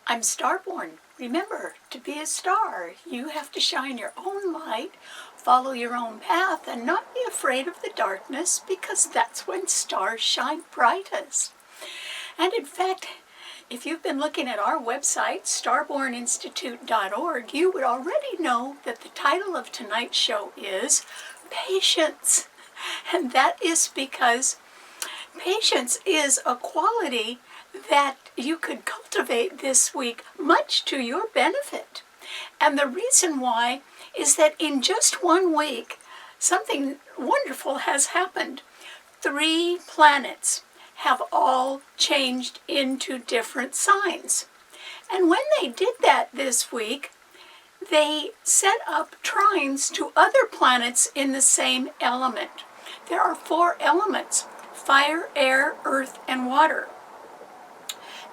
I'm Starborn. Remember, to be a star, you have to shine your own light, follow your own path, and not be afraid of the darkness, because that's when stars shine brightest. And in fact, if you've been looking at our website, starborninstitute.org, you would already know that the title of tonight's show is Patience. And that is because patience is a quality that you could cultivate this week, much to your benefit. And the reason why is that in just 1 week, something wonderful has happened. 3 planets have all changed into different signs. And when they did that this week, they set up trines to other planets in the same element. There are 4 elements: fire, air, earth, and water.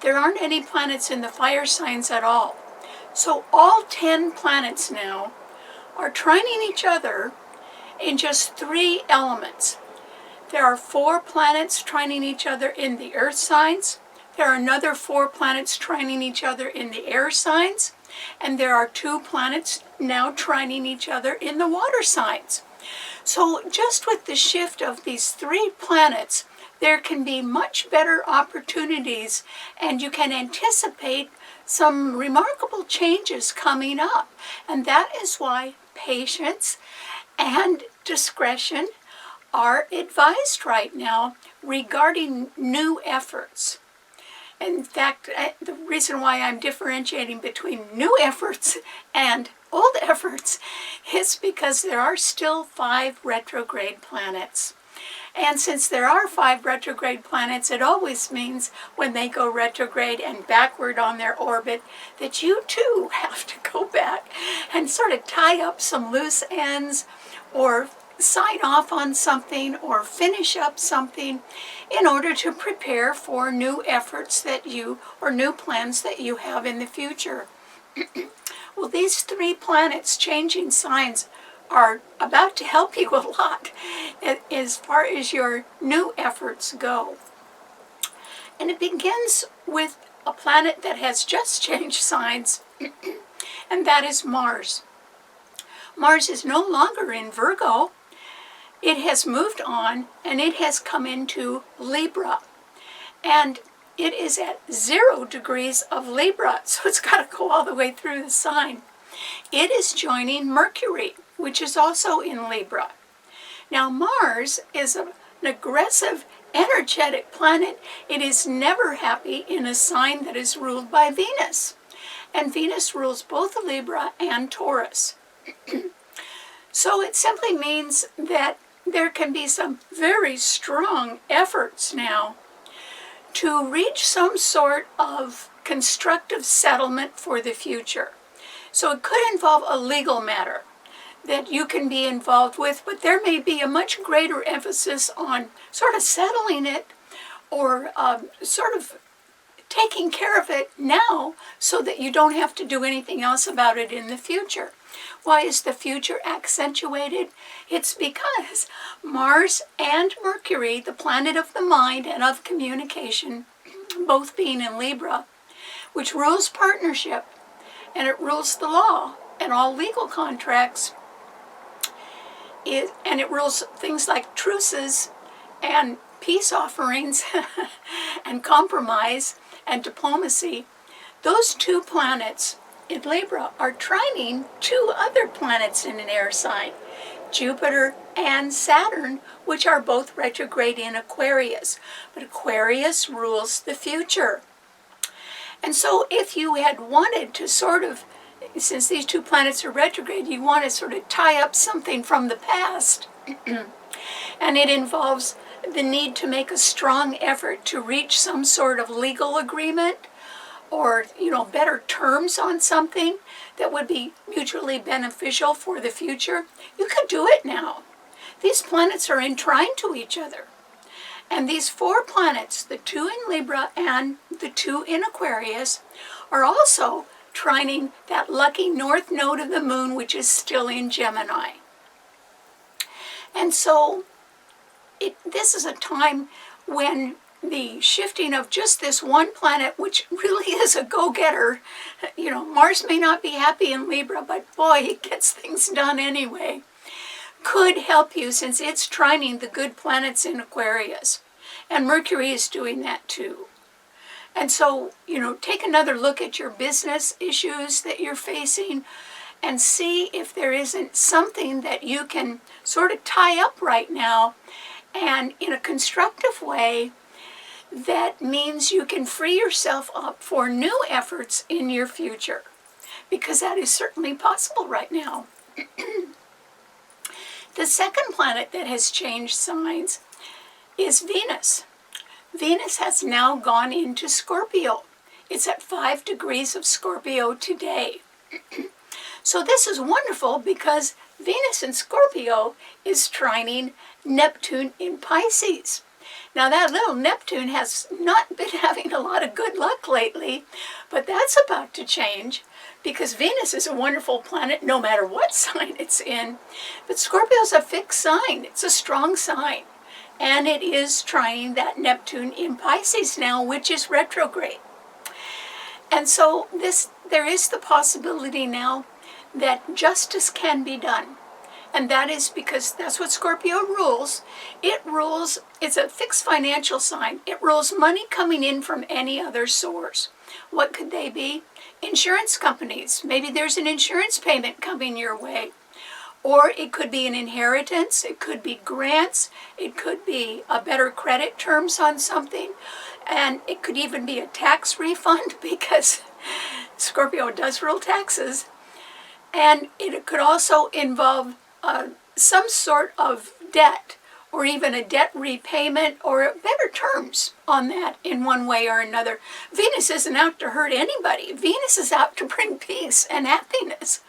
There aren't any planets in the fire signs at all. So all 10 planets now are trining each other in just 3 elements. There are 4 planets trining each other in the earth signs. There are another 4 planets trining each other in the air signs. And there are 2 planets now trining each other in the water signs. So just with the shift of these 3 planets, there can be much better opportunities, and you can anticipate some remarkable changes coming up. And that is why patience and discretion are advised right now regarding new efforts. In fact, the reason why I'm differentiating between new efforts and old efforts is because there are still 5 retrograde planets. And since there are 5 retrograde planets, it always means when they go retrograde and backward on their orbit that you too have to go back and sort of tie up some loose ends, or sign off on something, or finish up something in order to prepare for new efforts that you, or new plans that you have in the future. Well, these 3 planets changing signs are about to help you a lot as far as your new efforts go. And it begins with a planet that has just changed signs, and that is Mars. Mars is no longer in Virgo. It has moved on, and it has come into Libra. And it is at 0 degrees of Libra, so it's got to go all the way through the sign. It is joining Mercury, which is also in Libra. Now, Mars is an aggressive, energetic planet. It is never happy in a sign that is ruled by Venus. And Venus rules both Libra and Taurus. So it simply means that there can be some very strong efforts now to reach some sort of constructive settlement for the future. So it could involve a legal matter that you can be involved with, but there may be a much greater emphasis on sort of settling it, or sort of taking care of it now so that you don't have to do anything else about it in the future. Why is the future accentuated? It's because Mars and Mercury, the planet of the mind and of communication, both being in Libra, which rules partnership, and it rules the law and all legal contracts, and it rules things like truces and peace offerings and compromise and diplomacy. Those 2 planets in Libra are trining 2 other planets in an air sign, Jupiter and Saturn, which are both retrograde in Aquarius. But Aquarius rules the future. And so if you had wanted to sort of, since these 2 planets are retrograde, you want to sort of tie up something from the past, and it involves the need to make a strong effort to reach some sort of legal agreement, or, better terms on something that would be mutually beneficial for the future, you could do it now. These planets are in trine to each other. And these 4 planets, the 2 in Libra and the 2 in Aquarius, are also trining that lucky north node of the moon, which is still in Gemini. And so this is a time when the shifting of just this one planet, which really is a go-getter. You know, Mars may not be happy in Libra, but boy, it gets things done anyway. Could help you since it's trining the good planets in Aquarius. And Mercury is doing that too. And so, you know, take another look at your business issues that you're facing and see if there isn't something that you can sort of tie up right now and in a constructive way that means you can free yourself up for new efforts in your future, because that is certainly possible right now. The second planet that has changed signs is Venus. Venus has now gone into Scorpio. It's at 5 degrees of Scorpio today. So this is wonderful because Venus in Scorpio is trining Neptune in Pisces. Now that little Neptune has not been having a lot of good luck lately, but that's about to change because Venus is a wonderful planet no matter what sign it's in. But Scorpio is a fixed sign. It's a strong sign. And it is trining that Neptune in Pisces now, which is retrograde. And so there is the possibility now that justice can be done. And that is because that's what Scorpio rules. It's a fixed financial sign. It rules money coming in from any other source. What could they be? Insurance companies. Maybe there's an insurance payment coming your way. Or it could be an inheritance. It could be grants. It could be a better credit terms on something. And it could even be a tax refund because Scorpio does rule taxes. And it could also involve some sort of debt or even a debt repayment or better terms on that in one way or another. Venus isn't out to hurt anybody. Venus is out to bring peace and happiness.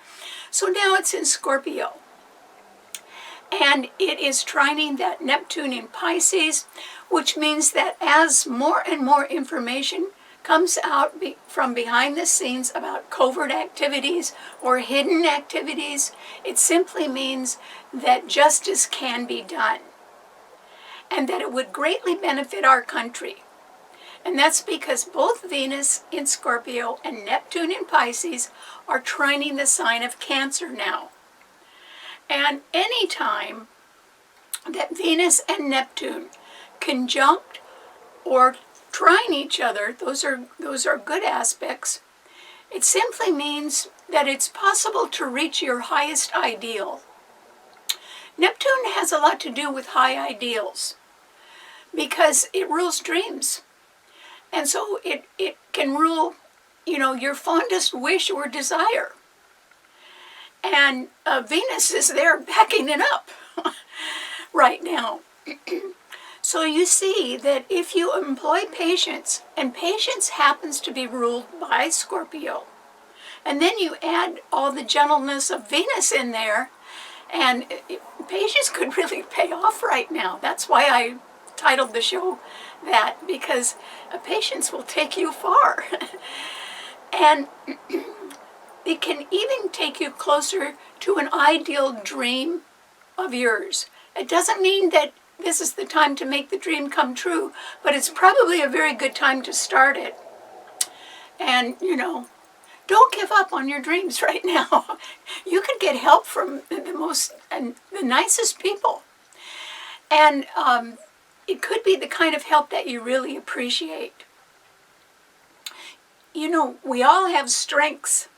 So now it's in Scorpio. And it is trining that Neptune in Pisces, which means that as more and more information comes out from behind the scenes about covert activities or hidden activities, it simply means that justice can be done and that it would greatly benefit our country. And that's because both Venus in Scorpio and Neptune in Pisces are trining the sign of Cancer now. And any time that Venus and Neptune conjunct or trine each other, those are good aspects. It simply means that it's possible to reach your highest ideal. Neptune has a lot to do with high ideals because it rules dreams. And so it can rule, your fondest wish or desire. And Venus is there backing it up right now. So you see that if you employ patience, and patience happens to be ruled by Scorpio, and then you add all the gentleness of Venus in there, and patience could really pay off right now. That's why I titled the show that, because patience will take you far. And it can even take you closer to an ideal dream of yours. It doesn't mean that this is the time to make the dream come true, but it's probably a very good time to start it. And, don't give up on your dreams right now. You can get help from the nicest people. And it could be the kind of help that you really appreciate. We all have strengths,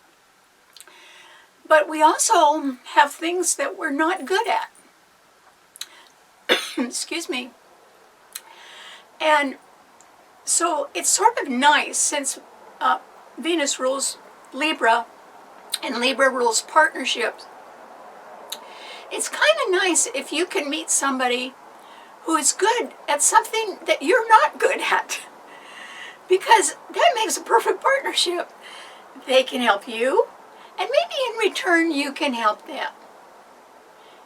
but we also have things that we're not good at. Excuse me. And so it's sort of nice since Venus rules Libra and Libra rules partnerships. It's kind of nice if you can meet somebody who is good at something that you're not good at, because that makes a perfect partnership. They can help you, and maybe in return you can help them.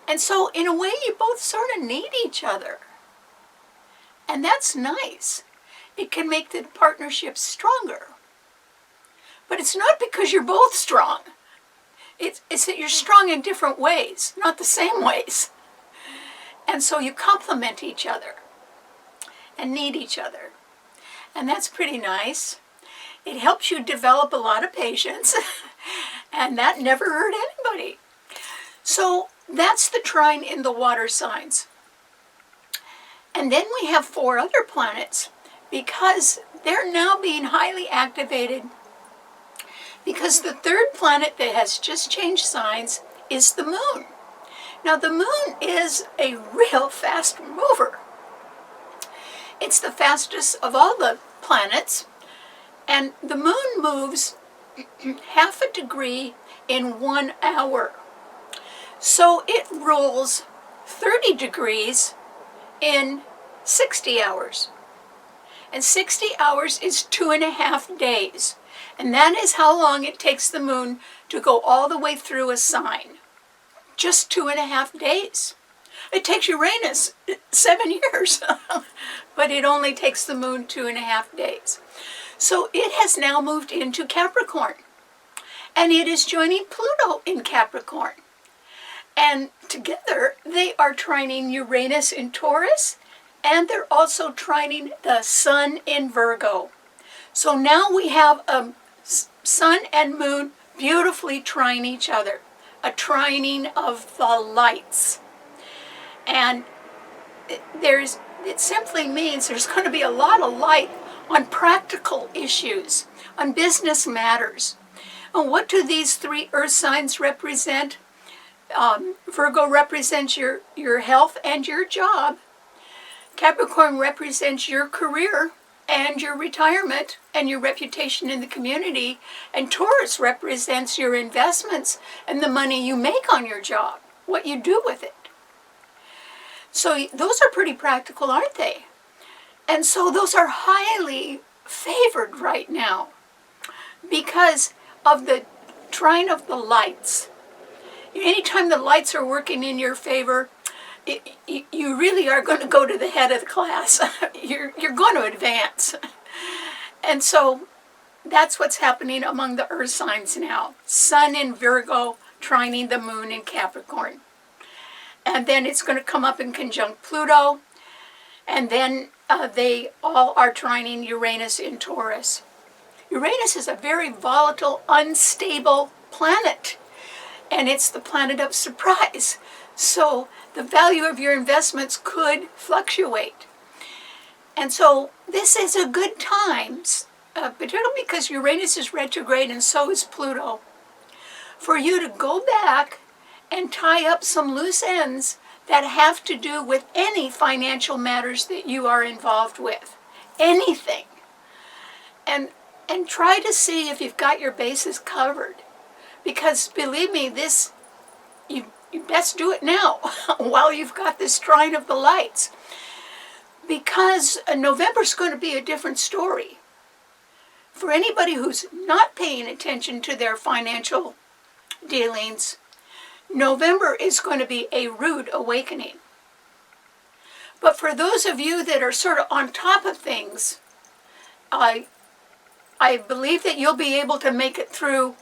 And so in a way you both sort of need each other. And that's nice. It can make the partnership stronger. But it's not because you're both strong. It's that you're strong in different ways, not the same ways. And so you complement each other. and need each other. And that's pretty nice. It helps you develop a lot of patience, and that never hurt anybody. So that's the trine in the water signs. And then we have 4 other planets, because they're now being highly activated, because the 3rd planet that has just changed signs is the moon. Now the moon is a real fast mover. It's the fastest of all the planets, and the moon moves half a degree in 1 hour. So it rolls 30 degrees in 60 hours. And 60 hours is 2.5 days. And that is how long it takes the moon to go all the way through a sign. Just 2.5 days. It takes Uranus 7 years, but it only takes the moon 2.5 days. So it has now moved into Capricorn, and it is joining Pluto in Capricorn. And together they are trining Uranus in Taurus, and they're also trining the Sun in Virgo. So now we have Sun and Moon beautifully trine each other, a trining of the lights. And it simply means there's going to be a lot of light on practical issues, on business matters. And what do these 3 earth signs represent? Virgo represents your health and your job. Capricorn represents your career and your retirement and your reputation in the community. And Taurus represents your investments and the money you make on your job, what you do with it. So those are pretty practical, aren't they? And so those are highly favored right now because of the trine of the lights. Anytime the lights are working in your favor, you really are going to go to the head of the class. You're going to advance. And so that's what's happening among the earth signs now. Sun in Virgo trining the moon in Capricorn. And then it's going to come up in conjunct Pluto. And then they all are trining Uranus in Taurus. Uranus is a very volatile, unstable planet. And it's the planet of surprise. So the value of your investments could fluctuate. And so this is a good time, particularly because Uranus is retrograde and so is Pluto, for you to go back and tie up some loose ends that have to do with any financial matters that you are involved with. Anything. And try to see if you've got your bases covered. Because believe me, you best do it now while you've got this trine of the lights. Because November's going to be a different story. For anybody who's not paying attention to their financial dealings, November is going to be a rude awakening. But for those of you that are sort of on top of things, I believe that you'll be able to make it through.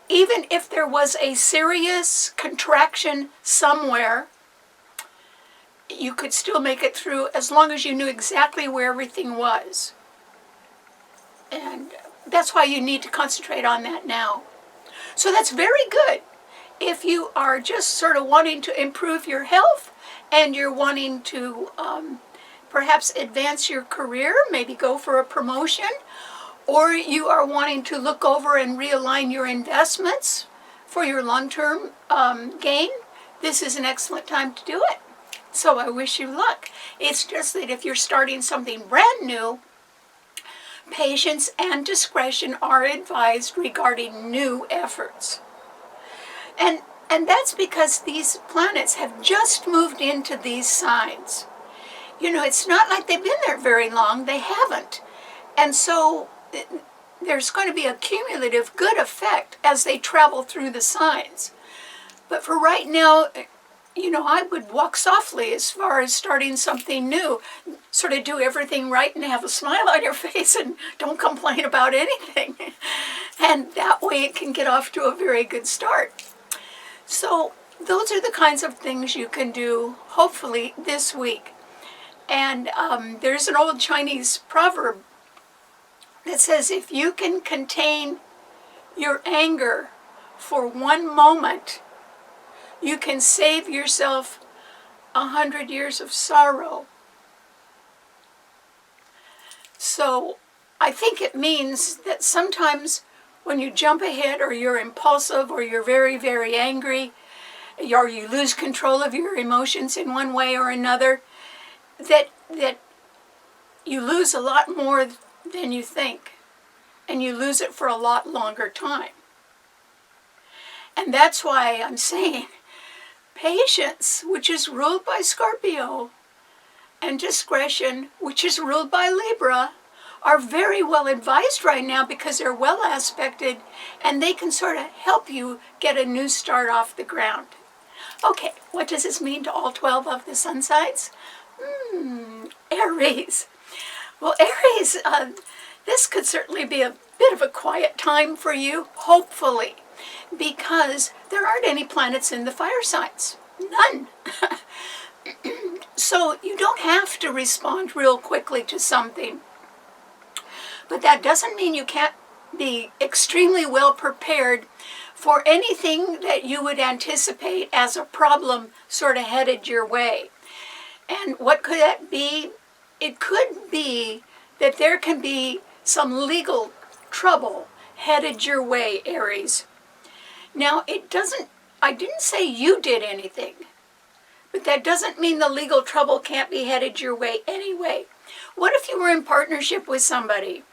Even if there was a serious contraction somewhere, you could still make it through as long as you knew exactly where everything was. And that's why you need to concentrate on that now. So that's very good. If you are just sort of wanting to improve your health and you're wanting to perhaps advance your career, maybe go for a promotion, or you are wanting to look over and realign your investments for your long-term gain, this is an excellent time to do it. So I wish you luck. It's just that if you're starting something brand new, patience and discretion are advised regarding new efforts. And that's because these planets have just moved into these signs. You know, it's not like they've been there very long. They haven't. And so there's going to be a cumulative good effect as they travel through the signs. But for right now, you know, I would walk softly as far as starting something new. Sort of do everything right and have a smile on your face and don't complain about anything. And that way it can get off to a very good start. So those are the kinds of things you can do, hopefully, this week. And there's an old Chinese proverb that says, if you can contain your anger for one moment, you can save yourself 100 years of sorrow. So I think it means that sometimes when you jump ahead, or you're impulsive, or you're very, very angry, or you lose control of your emotions in one way or another, that you lose a lot more than you think, and you lose it for a lot longer time. And that's why I'm saying patience, which is ruled by Scorpio, and discretion, which is ruled by Libra, are very well advised right now because they're well aspected and they can sort of help you get a new start off the ground. Okay, what does this mean to all 12 of the sun signs? Aries. Well, Aries, this could certainly be a bit of a quiet time for you, hopefully, because there aren't any planets in the fire signs. None. So you don't have to respond real quickly to something. But that doesn't mean you can't be extremely well prepared for anything that you would anticipate as a problem sort of headed your way. And what could that be? It could be that there can be some legal trouble headed your way, Aries. Now, I didn't say you did anything, but that doesn't mean the legal trouble can't be headed your way anyway. What if you were in partnership with somebody?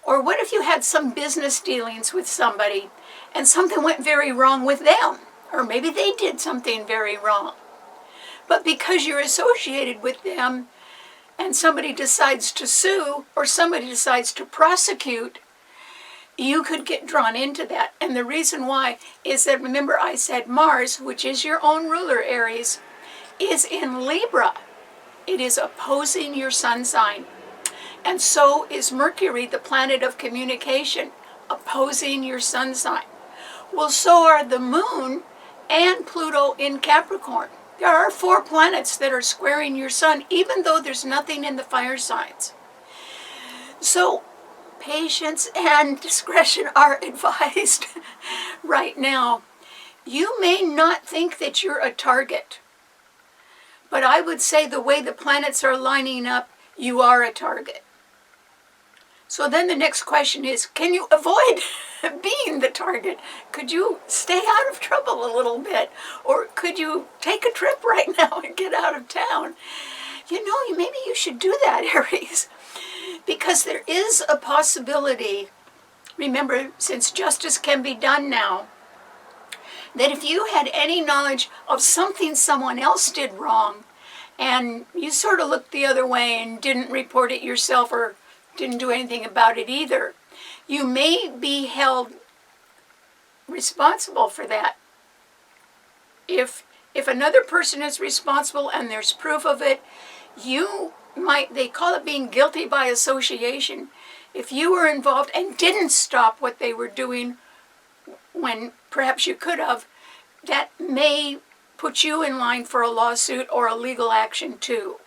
Or what if you had some business dealings with somebody and something went very wrong with them? Or maybe they did something very wrong. But because you're associated with them and somebody decides to sue or somebody decides to prosecute, you could get drawn into that. And the reason why is that, remember I said Mars, which is your own ruler, Aries, is in Libra. It is opposing your sun sign. And so is Mercury, the planet of communication, opposing your sun sign. Well, so are the moon and Pluto in Capricorn. There are 4 planets that are squaring your sun, even though there's nothing in the fire signs. So patience and discretion are advised right now. You may not think that you're a target, but I would say the way the planets are lining up, you are a target. So then the next question is, can you avoid being the target? Could you stay out of trouble a little bit? Or could you take a trip right now and get out of town? You know, maybe you should do that, Aries. Because there is a possibility, remember, since justice can be done now, that if you had any knowledge of something someone else did wrong, and you sort of looked the other way and didn't report it yourself or didn't do anything about it either, you may be held responsible for that. If another person is responsible and there's proof of it, they call it being guilty by association. If you were involved and didn't stop what they were doing when perhaps you could have, that may put you in line for a lawsuit or a legal action too.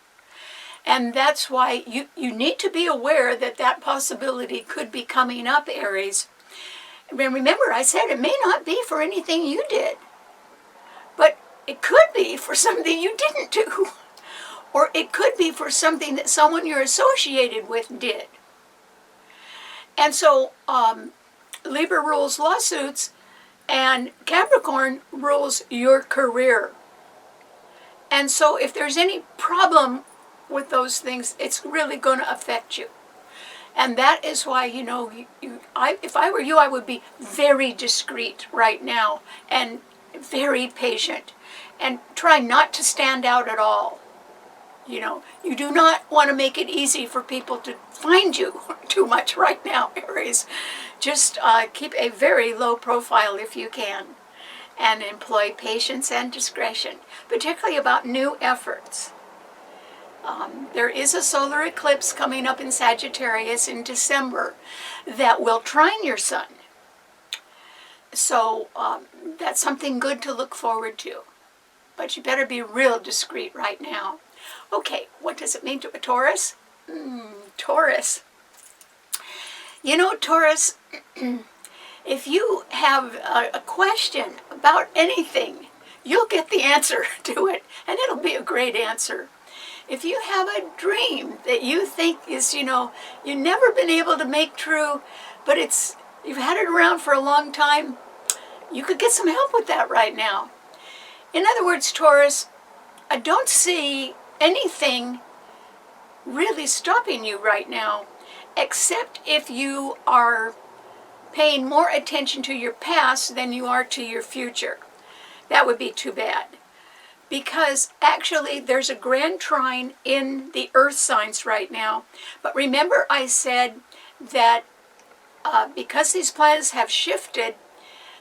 And that's why you need to be aware that that possibility could be coming up, Aries. And remember, I said it may not be for anything you did, but it could be for something you didn't do. Or it could be for something that someone you're associated with did. And so Libra rules lawsuits, and Capricorn rules your career. And so if there's any problem with those things, it's really going to affect you. And that is why, if I were you, I would be very discreet right now and very patient and try not to stand out at all. You do not want to make it easy for people to find you too much right now, Aries. Just keep a very low profile if you can, and employ patience and discretion, particularly about new efforts. There is a solar eclipse coming up in Sagittarius in December that will trine your sun. So that's something good to look forward to. But you better be real discreet right now. Okay, what does it mean to a Taurus? Taurus. You know, Taurus, if you have a question about anything, you'll get the answer to it, and it'll be a great answer. If you have a dream that you think is, you've never been able to make true, but you've had it around for a long time, you could get some help with that right now. In other words, Taurus, I don't see anything really stopping you right now, except if you are paying more attention to your past than you are to your future. That would be too bad. Because actually there's a grand trine in the earth signs right now. But remember I said that because these planets have shifted,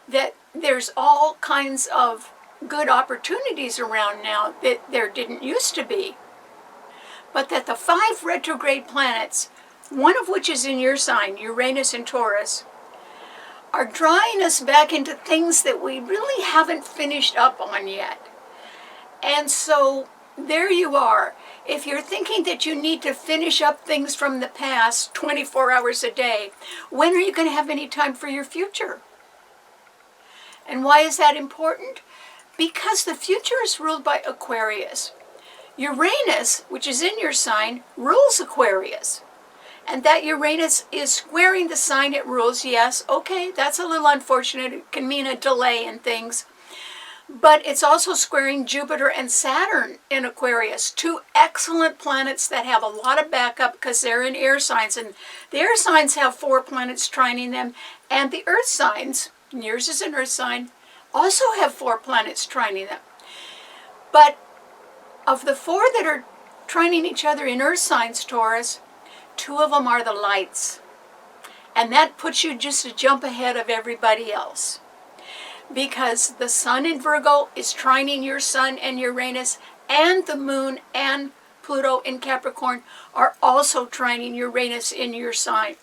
that there's all kinds of good opportunities around now that there didn't used to be. But that the 5 retrograde planets, one of which is in your sign, Uranus and Taurus, are drawing us back into things that we really haven't finished up on yet. And so there you are. If you're thinking that you need to finish up things from the past 24 hours a day, when are you going to have any time for your future? And why is that important? Because the future is ruled by Aquarius. Uranus, which is in your sign, rules Aquarius. And that Uranus is squaring the sign it rules. Yes, okay, that's a little unfortunate. It can mean a delay in things. But it's also squaring Jupiter and Saturn in Aquarius, 2 excellent planets that have a lot of backup because they're in air signs. And the air signs have 4 planets trining them. And the earth signs, yours is an earth sign, also have 4 planets trining them. But of the 4 that are trining each other in earth signs, Taurus, 2 of them are the lights. And that puts you just a jump ahead of everybody else. Because the sun in Virgo is trining your sun and Uranus, and the moon and Pluto in Capricorn are also trining Uranus in your sign.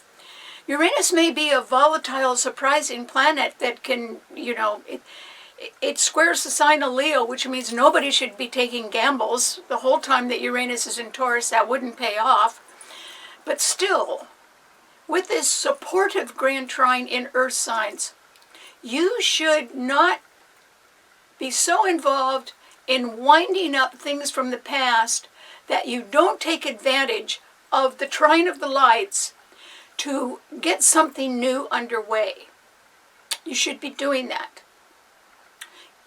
Uranus may be a volatile, surprising planet that can, it squares the sign of Leo, which means nobody should be taking gambles. The whole time that Uranus is in Taurus, that wouldn't pay off. But still, with this supportive grand trine in earth signs, you should not be so involved in winding up things from the past that you don't take advantage of the trine of the lights to get something new underway. You should be doing that.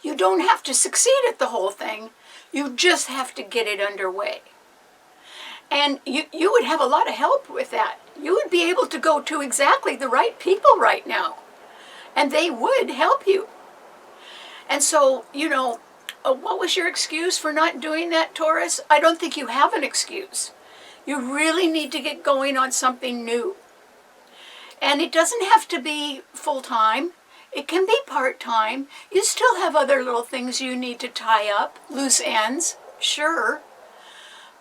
You don't have to succeed at the whole thing. You just have to get it underway. And you would have a lot of help with that. You would be able to go to exactly the right people right now. And they would help you. And so, what was your excuse for not doing that, Taurus? I don't think you have an excuse. You really need to get going on something new. And it doesn't have to be full-time. It can be part-time. You still have other little things you need to tie up, loose ends, sure.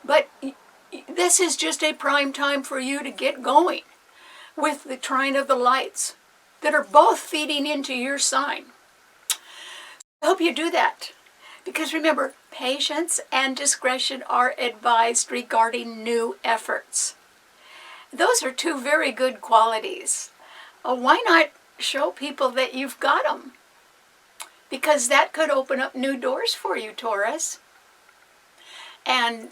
But this is just a prime time for you to get going with the trine of the lights that are both feeding into your sign. I hope you do that. Because remember, patience and discretion are advised regarding new efforts. Those are 2 very good qualities. Why not show people that you've got them? Because that could open up new doors for you, Taurus. And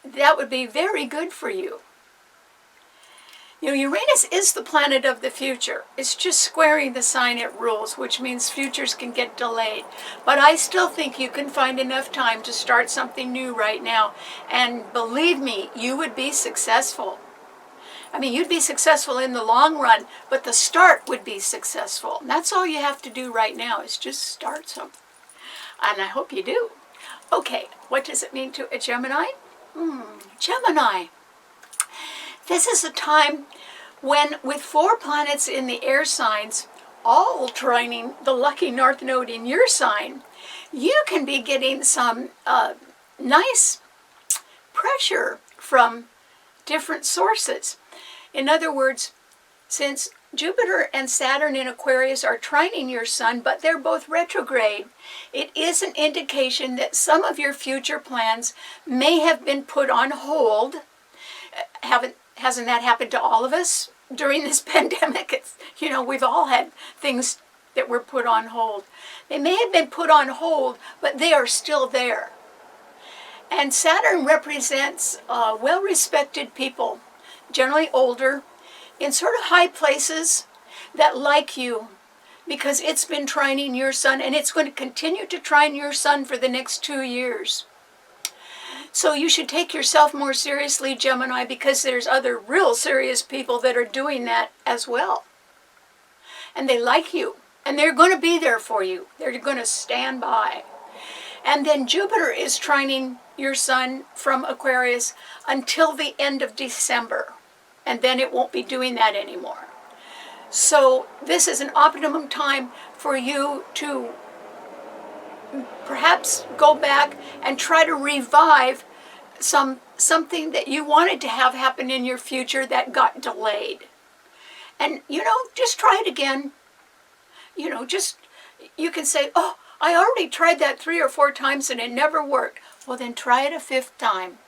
that would be very good for you. Uranus is the planet of the future. It's just squaring the sign it rules, which means futures can get delayed. But I still think you can find enough time to start something new right now. And believe me, you would be successful. I mean, you'd be successful in the long run, but the start would be successful. And that's all you have to do right now is just start something. And I hope you do. Okay, what does it mean to a Gemini? Gemini. This is a time when, with 4 planets in the air signs, all trining the lucky north node in your sign, you can be getting some nice pressure from different sources. In other words, since Jupiter and Saturn in Aquarius are trining your sun, but they're both retrograde. It is an indication that some of your future plans may have been put on hold. Hasn't that happened to all of us during this pandemic? We've all had things that were put on hold. They may have been put on hold, but they are still there. And Saturn represents well-respected people, generally older, in sort of high places that like you, because it's been trining your sun, and it's going to continue to trine your sun for the next 2 years. So you should take yourself more seriously, Gemini, because there's other real serious people that are doing that as well. And they like you, and they're going to be there for you. They're going to stand by. And then Jupiter is trining your sun from Aquarius until the end of December. And then it won't be doing that anymore. So this is an optimum time for you to perhaps go back and try to revive something that you wanted to have happen in your future that got delayed. And, just try it again. You can say, oh, I already tried that 3 or 4 times and it never worked. Well, then try it a 5th time.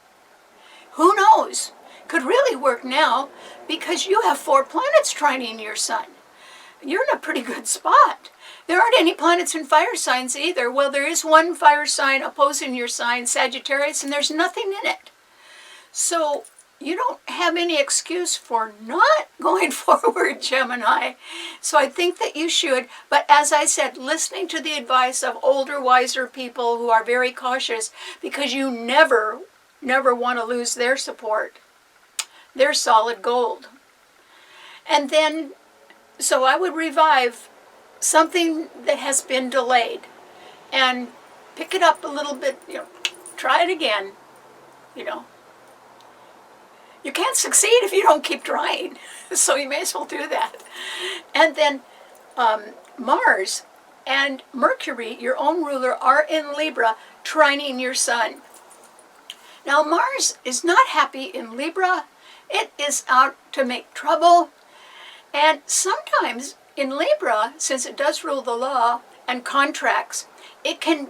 Who knows? Could really work now because you have 4 planets trining your sun. You're in a pretty good spot. There aren't any planets in fire signs either. Well, there is one fire sign opposing your sign, Sagittarius, and there's nothing in it. So you don't have any excuse for not going forward, Gemini. So I think that you should. But as I said, listening to the advice of older, wiser people who are very cautious, because you never want to lose their support. They're solid gold. And then, so I would revive something that has been delayed and pick it up a little bit, try it again, You can't succeed if you don't keep trying, so you may as well do that. And then Mars and Mercury, your own ruler, are in Libra, trining your sun. Now Mars is not happy in Libra. It is out to make trouble. And sometimes in Libra, since it does rule the law and contracts, it can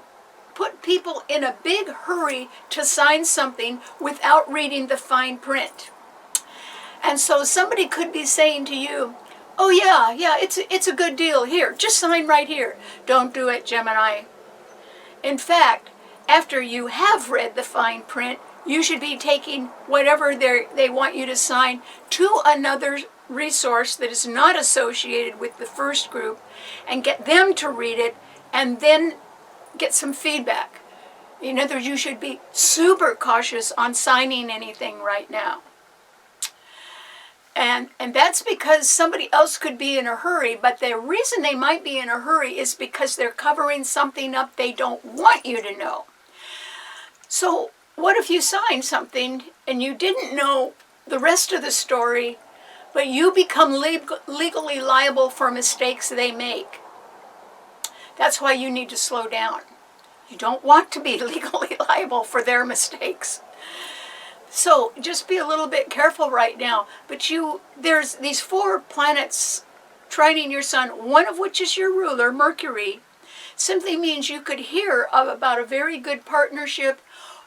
put people in a big hurry to sign something without reading the fine print. And so somebody could be saying to you, oh yeah, it's a good deal. Here, just sign right here. Don't do it, Gemini. In fact, after you have read the fine print, you should be taking whatever they want you to sign to another resource that is not associated with the first group and get them to read it and then get some feedback. In other words, you should be super cautious on signing anything right now. And that's because somebody else could be in a hurry, but the reason they might be in a hurry is because they're covering something up they don't want you to know. So what if you signed something and you didn't know the rest of the story, but you become legally liable for mistakes they make? That's why you need to slow down. You don't want to be legally liable for their mistakes. So just be a little bit careful right now. But there's these 4 planets trining your sun, one of which is your ruler, Mercury. Simply means you could hear about a very good partnership,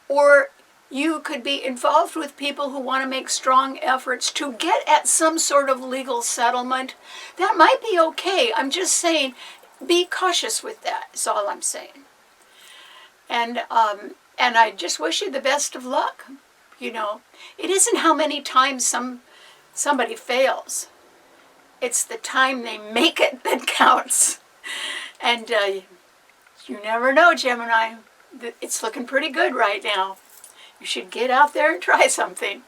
or you could be involved with people who want to make strong efforts to get at some sort of legal settlement. That might be okay. I'm just saying, be cautious with that, is all I'm saying. And I just wish you the best of luck. It isn't how many times somebody fails. It's the time they make it that counts. And you never know, Gemini. It's looking pretty good right now. You should get out there and try something.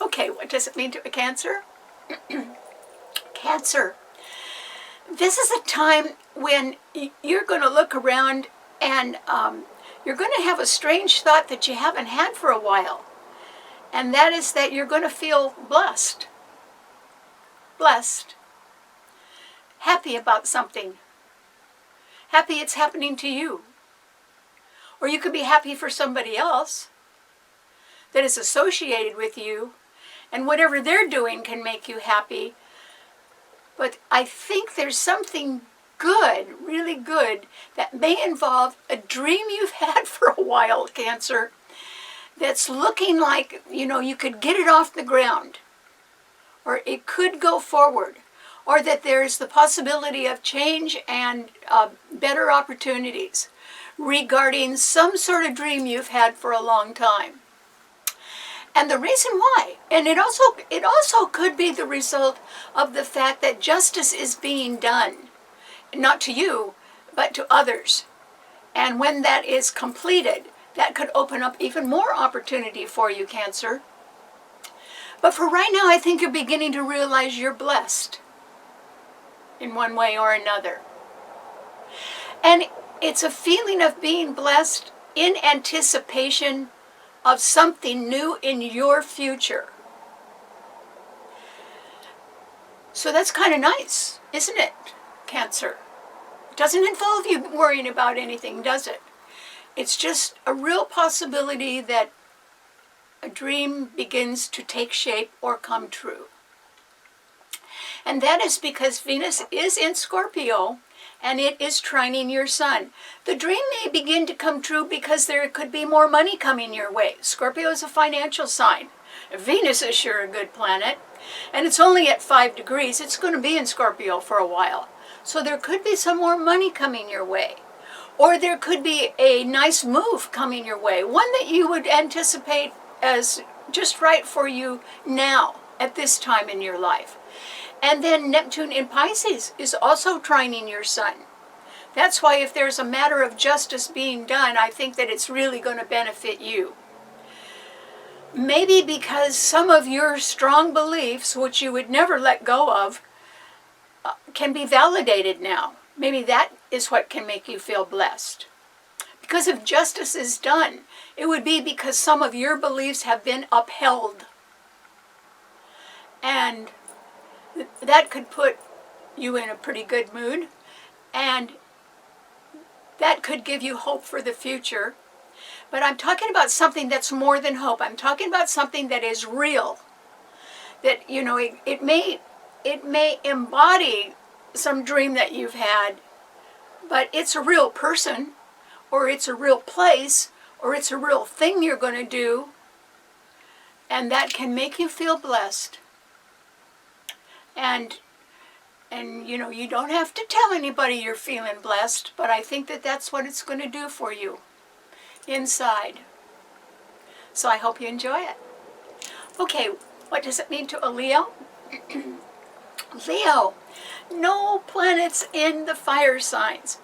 Okay, what does it mean to a Cancer? Cancer. This is a time when you're going to look around and you're going to have a strange thought that you haven't had for a while. And that is that you're going to feel blessed. Blessed. Happy about something. Happy it's happening to you. Or you could be happy for somebody else that is associated with you, and whatever they're doing can make you happy. but I think there's something good, really good, that may involve a dream you've had for a while, Cancer, that's looking like, you could get it off the ground, or it could go forward, or that there's the possibility of change and better opportunities regarding some sort of dream you've had for a long time. And the reason why, and it also could be the result of the fact that justice is being done, not to you, but to others. And when that is completed, that could open up even more opportunity for you, Cancer. But for right now, I think you're beginning to realize you're blessed in one way or another. And it's a feeling of being blessed in anticipation of something new in your future. So that's kind of nice, isn't it, Cancer? It doesn't involve you worrying about anything, does it? It's just a real possibility that a dream begins to take shape or come true. And that is because Venus is in Scorpio and it is trining your sun. The dream may begin to come true because there could be more money coming your way. Scorpio is a financial sign. Venus is sure a good planet. And it's only at 5 degrees. It's going to be in Scorpio for a while. So there could be some more money coming your way. Or there could be a nice move coming your way. One that you would anticipate as just right for you now, at this time in your life. And then Neptune in Pisces is also trining your sun. That's why if there's a matter of justice being done, I think that it's really going to benefit you. Maybe because some of your strong beliefs, which you would never let go of, can be validated now. Maybe that is what can make you feel blessed. Because if justice is done, it would be because some of your beliefs have been upheld. And that could put you in a pretty good mood, and that could give you hope for the future. But I'm talking about something that's more than hope. I'm talking about something that is real. That, it may embody some dream that you've had, but it's a real person, or it's a real place, or it's a real thing you're going to do, and that can make you feel blessed. And you don't have to tell anybody you're feeling blessed, but I think that that's what it's going to do for you inside. So I hope you enjoy it. Okay, what does it mean to a Leo? Leo, no planets in the fire signs.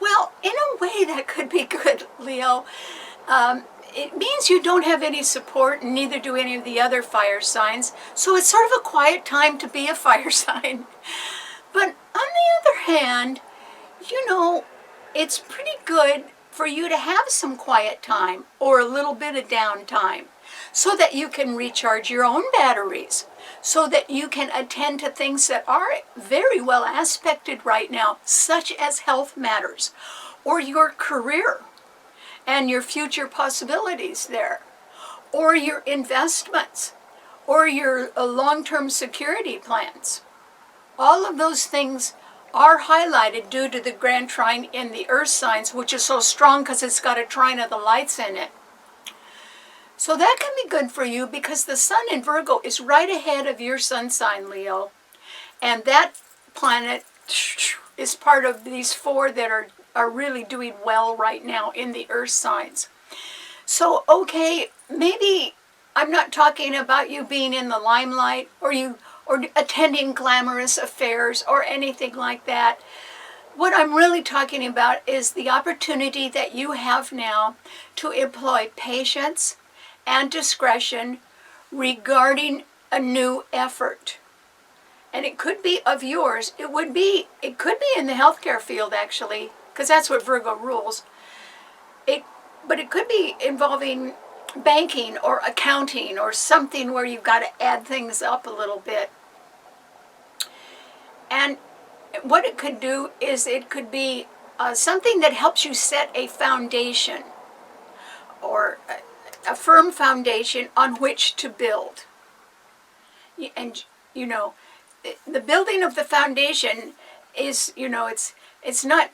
Well, in a way that could be good, Leo. It means you don't have any support, and neither do any of the other fire signs. So it's sort of a quiet time to be a fire sign. But on the other hand, it's pretty good for you to have some quiet time or a little bit of downtime so that you can recharge your own batteries, so that you can attend to things that are very well aspected right now, such as health matters or your career and your future possibilities there, or your investments, or your long-term security plans. All of those things are highlighted due to the grand trine in the earth signs, which is so strong because it's got a trine of the lights in it. So that can be good for you because the sun in Virgo is right ahead of your sun sign, Leo. And that planet is part of these 4 that are really doing well right now in the earth signs. So, okay, maybe I'm not talking about you being in the limelight or attending glamorous affairs or anything like that. What I'm really talking about is the opportunity that you have now to employ patience and discretion regarding a new effort. And it could be of yours. It could be in the healthcare field, actually, because that's what Virgo rules. But it could be involving banking or accounting or something where you've got to add things up a little bit. And what it could do is it could be something that helps you set a foundation or a firm foundation on which to build. And, the building of the foundation is, it's not,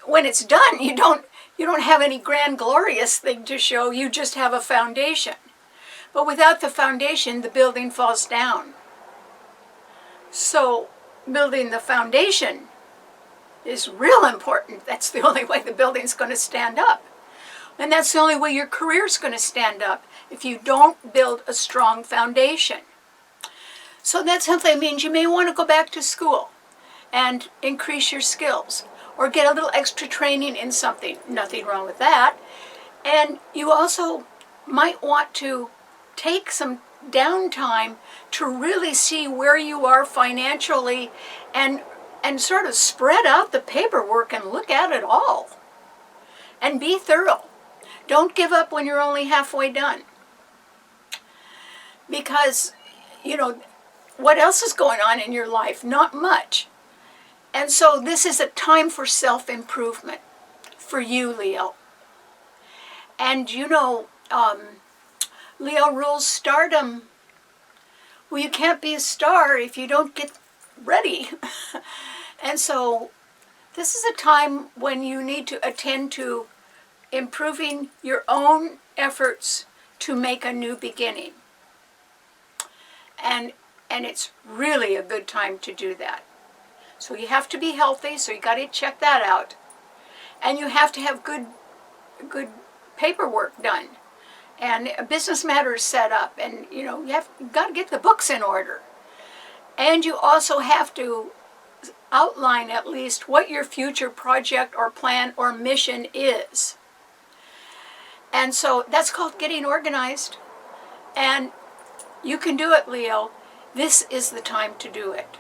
when it's done, you don't have any grand glorious thing to show, you just have a foundation. But without the foundation, the building falls down. So building the foundation is real important. That's the only way the building's going to stand up. And that's the only way your career's going to stand up, if you don't build a strong foundation. So that simply means you may want to go back to school and increase your skills, or get a little extra training in something. Nothing wrong with that. And you also might want to take some downtime to really see where you are financially, and sort of spread out the paperwork and look at it all. And be thorough. Don't give up when you're only halfway done. Because, what else is going on in your life? Not much. And so this is a time for self-improvement for you, Leo. And Leo rules stardom. Well, you can't be a star if you don't get ready. And so this is a time when you need to attend to improving your own efforts to make a new beginning. And it's really a good time to do that. So you have to be healthy, so you got to check that out. And you have to have good paperwork done, and business matters set up, and you've got to get the books in order. And you also have to outline at least what your future project or plan or mission is. And so that's called getting organized. And you can do it, Leo. This is the time to do it.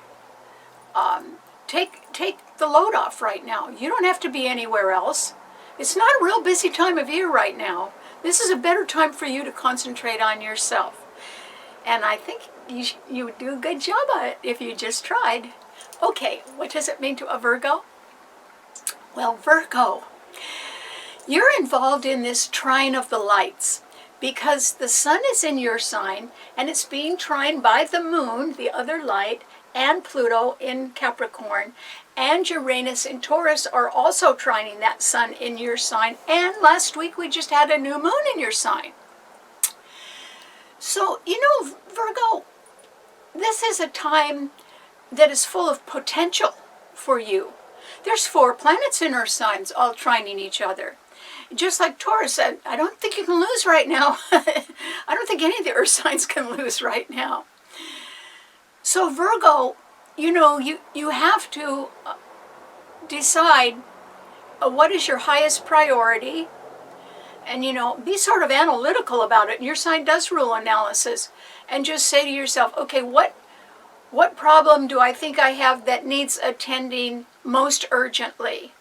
Take the load off right now. You don't have to be anywhere else. It's not a real busy time of year right now. This is a better time for you to concentrate on yourself. And I think you would do a good job at it if you just tried. Okay, what does it mean to a Virgo? Well, Virgo, you're involved in this trine of the lights, because the sun is in your sign, and it's being trined by the moon, the other light, and Pluto in Capricorn, and Uranus in Taurus are also trining that sun in your sign. And last week we just had a new moon in your sign. So, Virgo, this is a time that is full of potential for you. There's 4 planets in our signs all trining each other. Just like Taurus, I don't think you can lose right now. I don't think any of the earth signs can lose right now. So Virgo, you have to decide what is your highest priority, and be sort of analytical about it. And your sign does rule analysis, and just say to yourself, okay, what problem do I think I have that needs attending most urgently?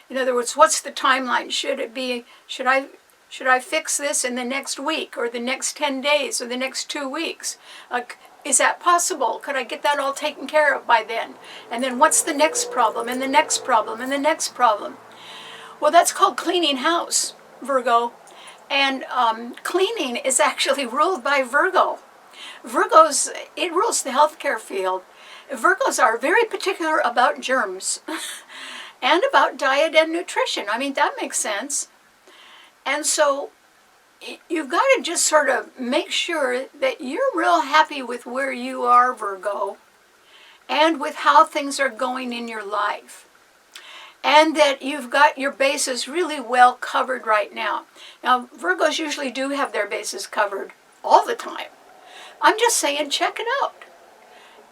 In other words, what's the timeline? Should I fix this in the next week, or the next 10 days, or the next 2 weeks? Is that possible? Could I get that all taken care of by then? And then what's the next problem, and the next problem, and the next problem? Well, that's called cleaning house, Virgo. And cleaning is actually ruled by Virgo. It rules the healthcare field. Virgos are very particular about germs and about diet and nutrition. I mean, that makes sense. And so you've got to just sort of make sure that you're real happy with where you are, Virgo, and with how things are going in your life. And that you've got your bases really well covered right now. Now, Virgos usually do have their bases covered all the time. I'm just saying, check it out.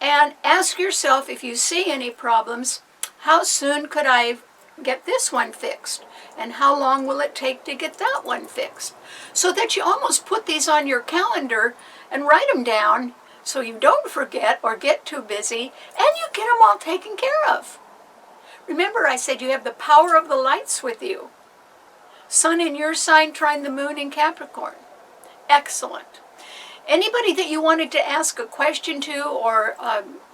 And ask yourself, if you see any problems, how soon could I get this one fixed? And how long will it take to get that one fixed? So that you almost put these on your calendar and write them down so you don't forget or get too busy, and you get them all taken care of. Remember, I said you have the power of the lights with you. Sun in your sign, trine the moon in Capricorn. Excellent. Anybody that you wanted to ask a question to, or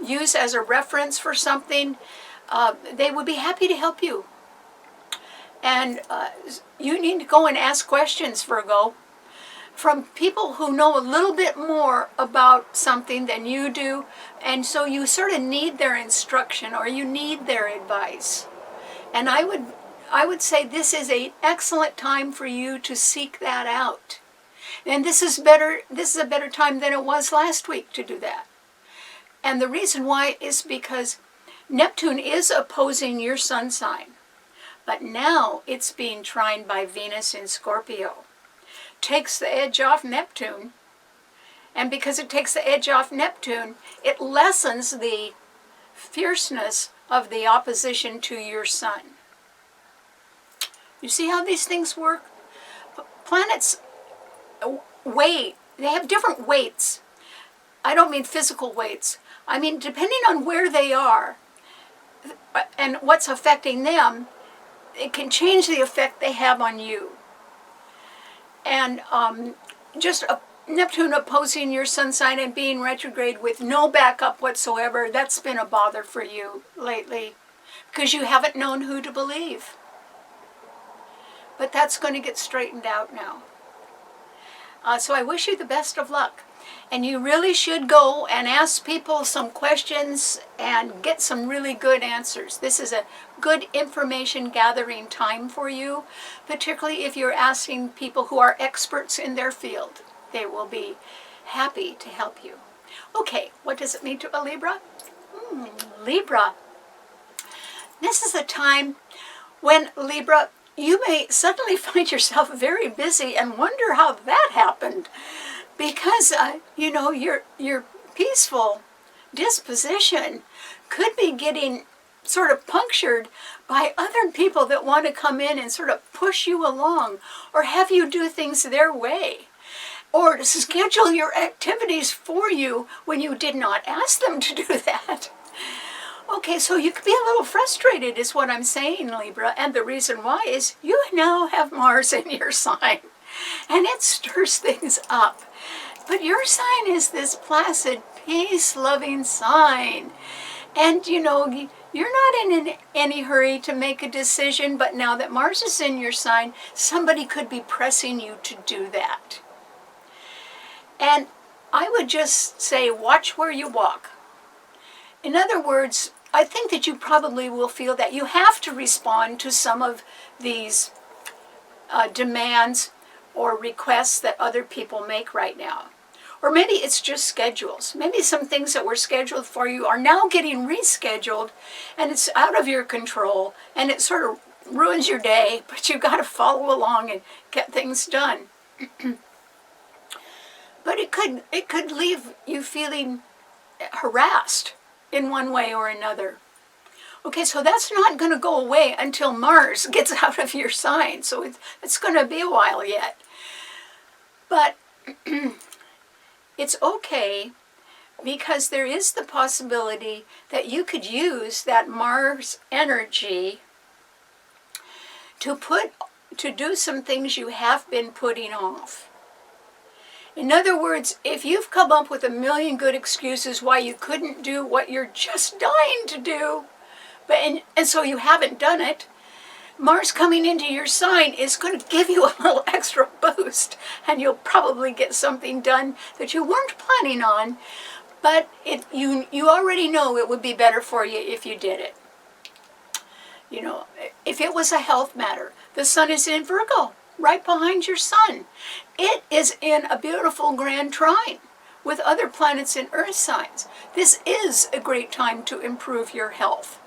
use as a reference for something, they would be happy to help you. And you need to go and ask questions, Virgo, from people who know a little bit more about something than you do, and so you sort of need their instruction or you need their advice. And I would say this is an excellent time for you to seek that out. And this is a better time than it was last week to do that. And the reason why is because Neptune is opposing your sun sign, but now it's being trined by Venus in Scorpio. Takes the edge off Neptune, and because it takes the edge off Neptune, it lessens the fierceness of the opposition to your sun. You see how these things work? Planets weigh, they have different weights. I don't mean physical weights. I mean, depending on where they are and what's affecting them, it can change the effect they have on you. And just Neptune opposing your sun sign and being retrograde with no backup whatsoever, that's been a bother for you lately because you haven't known who to believe. But that's going to get straightened out now. So I wish you the best of luck. And you really should go and ask people some questions and get some really good answers. This is a good information gathering time for you, particularly if you're asking people who are experts in their field. They will be happy to help you. Okay, what does it mean to a Libra? Libra. This is a time when, Libra, you may suddenly find yourself very busy and wonder how that happened. Because, your peaceful disposition could be getting sort of punctured by other people that want to come in and sort of push you along or have you do things their way or to schedule your activities for you when you did not ask them to do that. Okay, so you could be a little frustrated is what I'm saying, Libra, and the reason why is you now have Mars in your sign and it stirs things up. But your sign is this placid, peace-loving sign. And, you're not in any hurry to make a decision, but now that Mars is in your sign, somebody could be pressing you to do that. And I would just say, watch where you walk. In other words, I think that you probably will feel that you have to respond to some of these demands or requests that other people make right now. Or maybe it's just schedules. Maybe some things that were scheduled for you are now getting rescheduled and it's out of your control and it sort of ruins your day, but you've got to follow along and get things done. But it could leave you feeling harassed in one way or another. Okay, so that's not going to go away until Mars gets out of your sign, so it's going to be a while yet. But it's okay because there is the possibility that you could use that Mars energy to do some things you have been putting off. In other words, if you've come up with a million good excuses why you couldn't do what you're just dying to do, and so you haven't done it, Mars coming into your sign is going to give you a little extra boost, and you'll probably get something done that you weren't planning on, but you already know it would be better for you if you did it. If it was a health matter, the sun is in Virgo, right behind your sun. It is in a beautiful grand trine with other planets in earth signs. This is a great time to improve your health.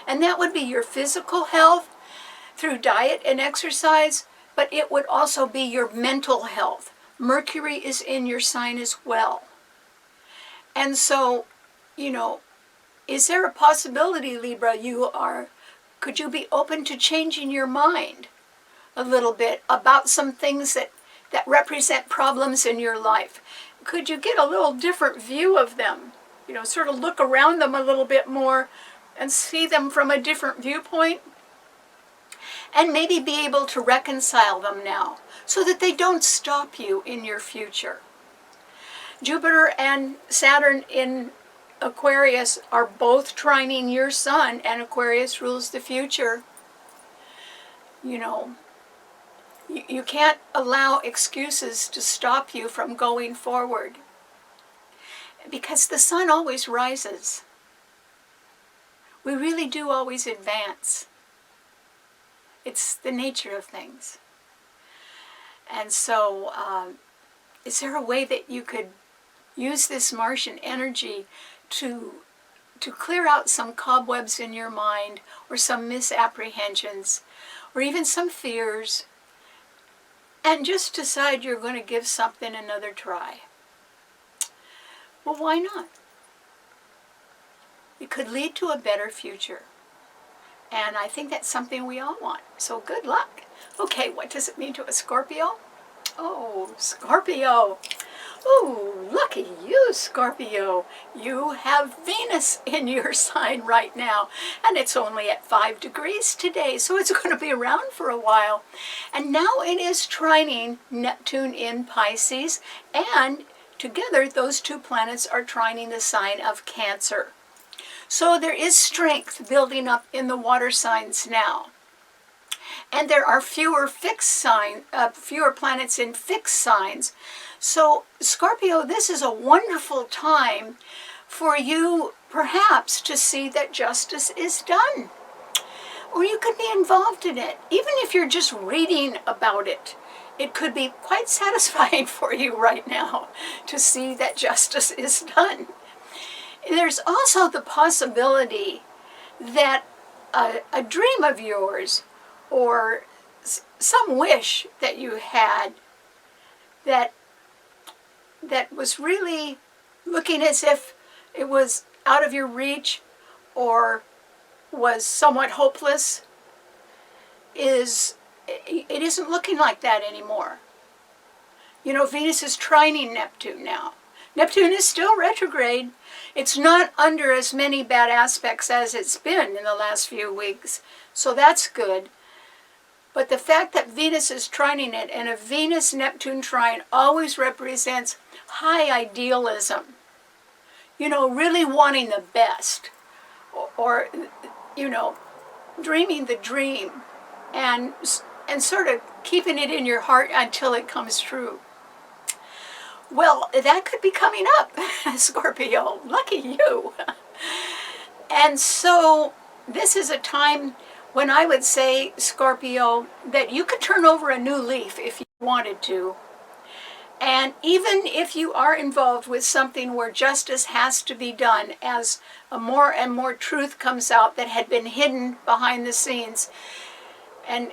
And that would be your physical health through diet and exercise, but it would also be your mental health. Mercury is in your sign as well. And so, is there a possibility, Libra, could you be open to changing your mind a little bit about some things that represent problems in your life? Could you get a little different view of them? Sort of look around them a little bit more and see them from a different viewpoint? And maybe be able to reconcile them now so that they don't stop you in your future. Jupiter and Saturn in Aquarius are both trining your sun, and Aquarius rules the future. You can't allow excuses to stop you from going forward, because the sun always rises. We really do always advance. It's the nature of things. And so, is there a way that you could use this Martian energy to clear out some cobwebs in your mind, or some misapprehensions, or even some fears, and just decide you're going to give something another try? Well, why not? It could lead to a better future. And I think that's something we all want. So good luck. Okay, what does it mean to a Scorpio? Oh, Scorpio. Oh, lucky you, Scorpio. You have Venus in your sign right now. And it's only at 5 degrees today, so it's going to be around for a while. And now it is trining Neptune in Pisces. And together, those two planets are trining the sign of Cancer. So there is strength building up in the water signs now. And there are fewer planets in fixed signs. So Scorpio, this is a wonderful time for you perhaps to see that justice is done. Or you could be involved in it. Even if you're just reading about it, it could be quite satisfying for you right now to see that justice is done. There's also the possibility that a dream of yours, or some wish that you had that was really looking as if it was out of your reach or was somewhat hopeless, it isn't looking like that anymore. You know, Venus is trining Neptune now. Neptune is still retrograde. It's not under as many bad aspects as it's been in the last few weeks, so that's good. But the fact that Venus is trining it, and a Venus-Neptune trine always represents high idealism. You know, really wanting the best, or you know, dreaming the dream, and sort of keeping it in your heart until it comes true. Well, that could be coming up, Scorpio. Lucky you. And so this is a time when I would say, Scorpio, that you could turn over a new leaf if you wanted to. And even if you are involved with something where justice has to be done, as more and more truth comes out that had been hidden behind the scenes, and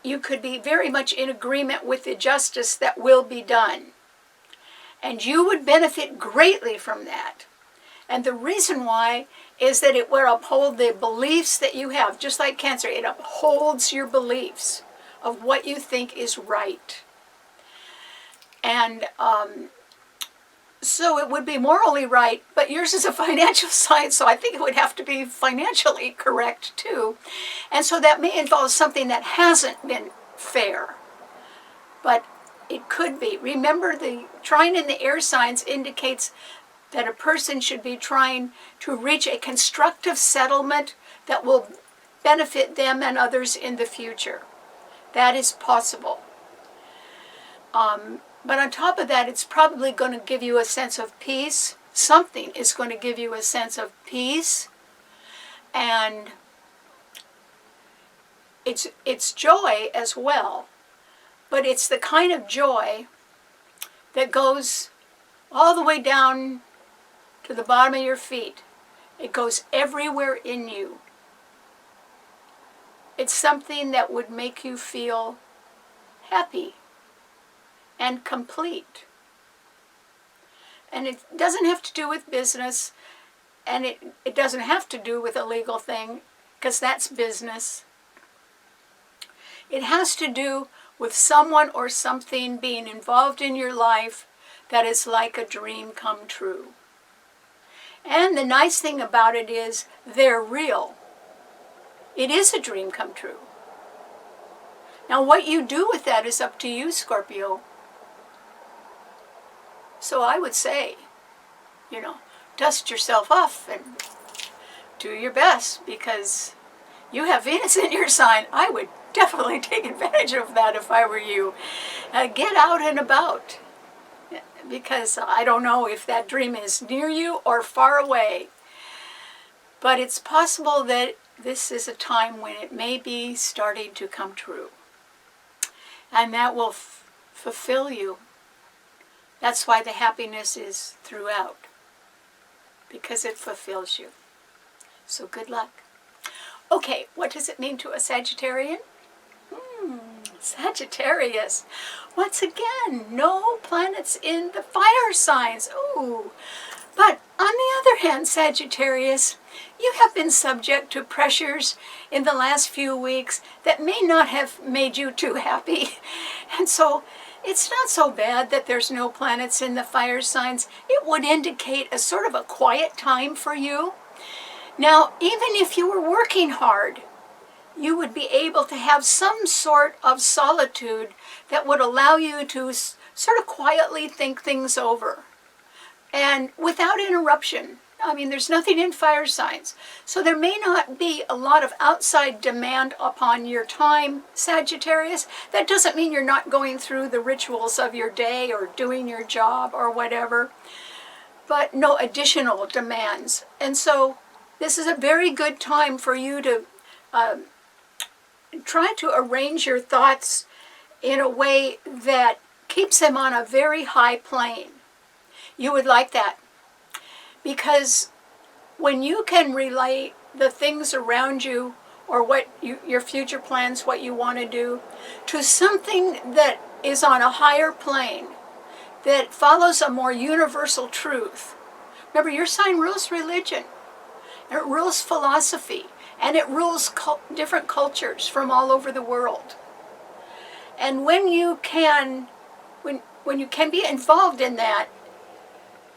you could be very much in agreement with the justice that will be done. And you would benefit greatly from that. And the reason why is that it will uphold the beliefs that you have. Just like Cancer, it upholds your beliefs of what you think is right. And so it would be morally right, but yours is a financial sign, so I think it would have to be financially correct too. And so that may involve something that hasn't been fair, but it could be. Remember, the trine in the air signs indicates that a person should be trying to reach a constructive settlement that will benefit them and others in the future. That is possible. But on top of that, it's probably going to give you a sense of peace. Something is going to give you a sense of peace. And it's joy as well. But it's the kind of joy that goes all the way down to the bottom of your feet. It goes everywhere in you. It's something that would make you feel happy and complete. And it doesn't have to do with business, and it doesn't have to do with a legal thing, because that's business. It has to do with someone or something being involved in your life that is like a dream come true. And the nice thing about it is they're real. It is a dream come true. Now what you do with that is up to you, Scorpio. So I would say, dust yourself off and do your best, because you have Venus in your sign. I would definitely take advantage of that if I were you. Get out and about, because I don't know if that dream is near you or far away. But it's possible that this is a time when it may be starting to come true. And that will fulfill you. That's why the happiness is throughout, because it fulfills you. So good luck. Okay, what does it mean to a Sagittarian? Sagittarius. Once again, no planets in the fire signs. Ooh. But on the other hand, Sagittarius, you have been subject to pressures in the last few weeks that may not have made you too happy. And so it's not so bad that there's no planets in the fire signs. It would indicate a sort of a quiet time for you. Now, even if you were working hard, you would be able to have some sort of solitude that would allow you to sort of quietly think things over. And without interruption. I mean, there's nothing in fire signs. So there may not be a lot of outside demand upon your time, Sagittarius. That doesn't mean you're not going through the rituals of your day or doing your job or whatever. But no additional demands. And so this is a very good time for you to try to arrange your thoughts in a way that keeps them on a very high plane. You would like that, because when you can relate the things around you or your future plans, what you want to do, to something that is on a higher plane, that follows a more universal truth. Remember, your sign rules religion, it rules philosophy, and it rules different cultures from all over the world. And when you can be involved in that,